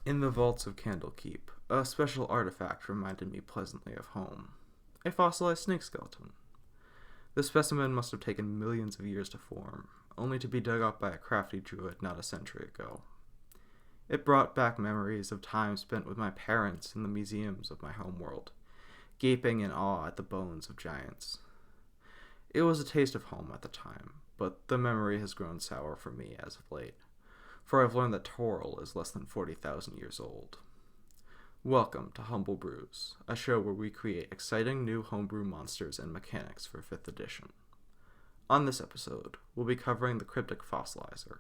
In the vaults of Candlekeep, a special artifact reminded me pleasantly of home. A fossilized snake skeleton. The specimen must have taken millions of years to form, only to be dug up by a crafty druid not a century ago. It brought back memories of time spent with my parents in the museums of my homeworld, gaping in awe at the bones of giants. It was a taste of home at the time, but the memory has grown sour for me as of late, for I've learned that Toril is less than 40,000 years old. Welcome to Humble Brews, a show where we create exciting new homebrew monsters and mechanics for 5th edition. On this episode, we'll be covering the cryptic Fossilizer,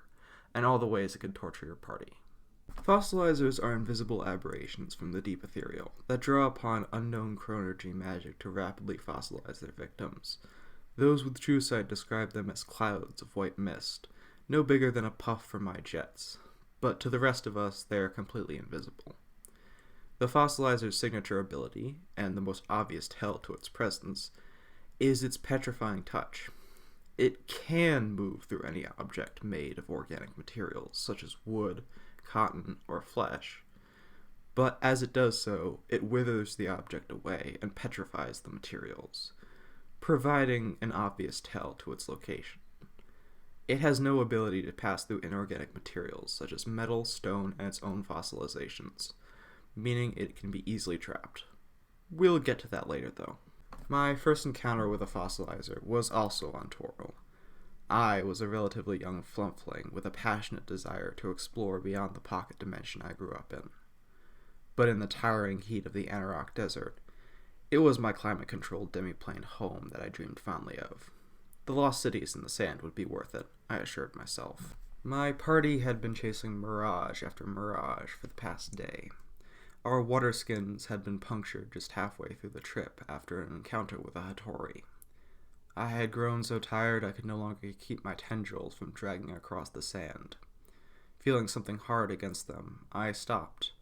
and all the ways it can torture your party. Fossilizers are invisible aberrations from the deep ethereal that draw upon unknown chronergy magic to rapidly fossilize their victims. Those with true sight describe them as clouds of white mist, no bigger than a puff from my jets, but to the rest of us they are completely invisible. The Fossilizer's signature ability, and the most obvious tell to its presence, is its petrifying touch. It can move through any object made of organic materials, such as wood, cotton, or flesh, but as it does so, it withers the object away and petrifies the materials, providing an obvious tell to its location. It has no ability to pass through inorganic materials, such as metal, stone, and its own fossilizations, meaning it can be easily trapped. We'll get to that later, though. My first encounter with a fossilizer was also on Toril. I was a relatively young flumpling with a passionate desire to explore beyond the pocket dimension I grew up in. But in the towering heat of the Anarok Desert, it was my climate-controlled demiplane home that I dreamed fondly of. The lost cities in the sand would be worth it, I assured myself. My party had been chasing mirage after mirage for the past day. Our water skins had been punctured just halfway through the trip after an encounter with a Hattori. I had grown so tired I could no longer keep my tendrils from dragging across the sand. Feeling something hard against them, I stopped.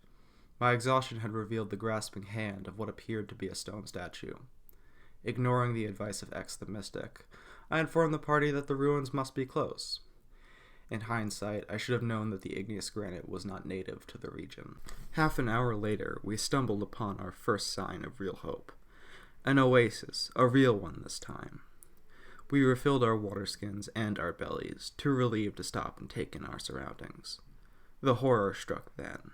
My exhaustion had revealed the grasping hand of what appeared to be a stone statue. Ignoring the advice of X the Mystic, I informed the party that the ruins must be close. In hindsight, I should have known that the igneous granite was not native to the region. Half an hour later, we stumbled upon our first sign of real hope. An oasis, a real one this time. We refilled our water skins and our bellies, too relieved to stop and take in our surroundings. The horror struck then,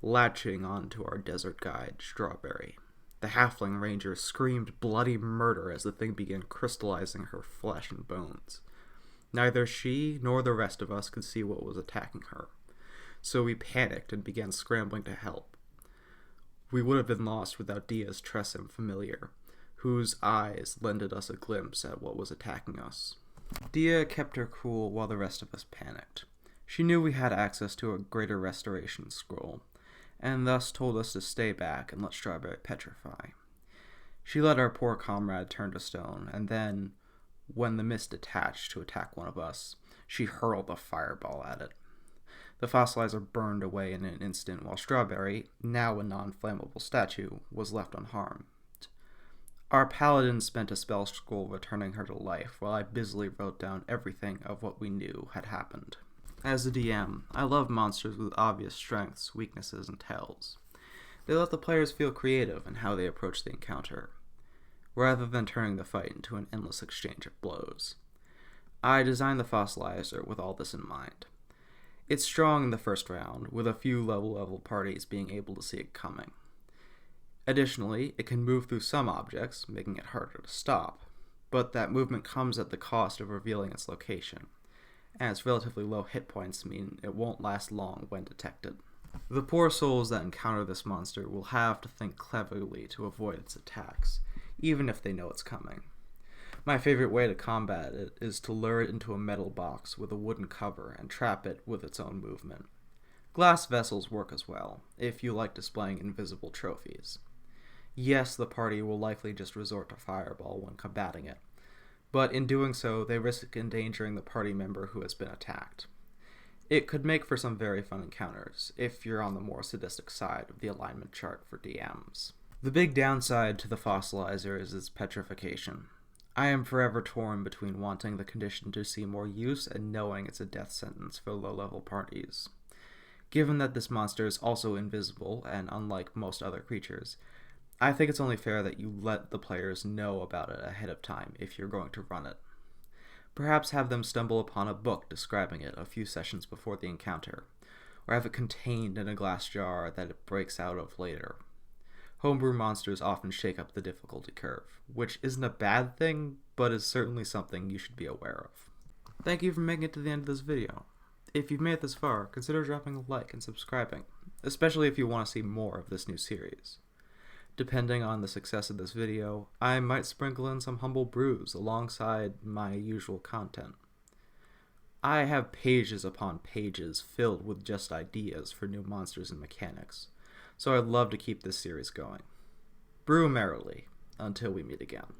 latching onto our desert guide, Strawberry. The halfling ranger screamed bloody murder as the thing began crystallizing her flesh and bones. Neither she nor the rest of us could see what was attacking her, so we panicked and began scrambling to help. We would have been lost without Dia's Tressym familiar, whose eyes lended us a glimpse at what was attacking us. Dia kept her cool while the rest of us panicked. She knew we had access to a greater restoration scroll, and thus told us to stay back and let Strawberry petrify. She let our poor comrade turn to stone, and then, when the mist detached to attack one of us, she hurled a fireball at it. The fossilizer burned away in an instant, while Strawberry, now a non-flammable statue, was left unharmed. Our paladin spent a spell scroll returning her to life, while I busily wrote down everything of what we knew had happened. As a DM, I love monsters with obvious strengths, weaknesses, and tells. They let the players feel creative in how they approach the encounter, rather than turning the fight into an endless exchange of blows. I designed the Fossilizer with all this in mind. It's strong in the first round, with a few level parties being able to see it coming. Additionally, it can move through some objects, making it harder to stop, but that movement comes at the cost of revealing its location, and its relatively low hit points mean it won't last long when detected. The poor souls that encounter this monster will have to think cleverly to avoid its attacks, even if they know it's coming. My favorite way to combat it is to lure it into a metal box with a wooden cover and trap it with its own movement. Glass vessels work as well, if you like displaying invisible trophies. Yes, the party will likely just resort to fireball when combating it, but in doing so, they risk endangering the party member who has been attacked. It could make for some very fun encounters, if you're on the more sadistic side of the alignment chart for DMs. The big downside to the Fossilizer is its petrification. I am forever torn between wanting the condition to see more use and knowing it's a death sentence for low-level parties. Given that this monster is also invisible and unlike most other creatures, I think it's only fair that you let the players know about it ahead of time if you're going to run it. Perhaps have them stumble upon a book describing it a few sessions before the encounter, or have it contained in a glass jar that it breaks out of later. Homebrew monsters often shake up the difficulty curve, which isn't a bad thing, but is certainly something you should be aware of. Thank you for making it to the end of this video. If you've made it this far, consider dropping a like and subscribing, especially if you want to see more of this new series. Depending on the success of this video, I might sprinkle in some Humble Brews alongside my usual content. I have pages upon pages filled with just ideas for new monsters and mechanics, so I'd love to keep this series going. Brew merrily, until we meet again.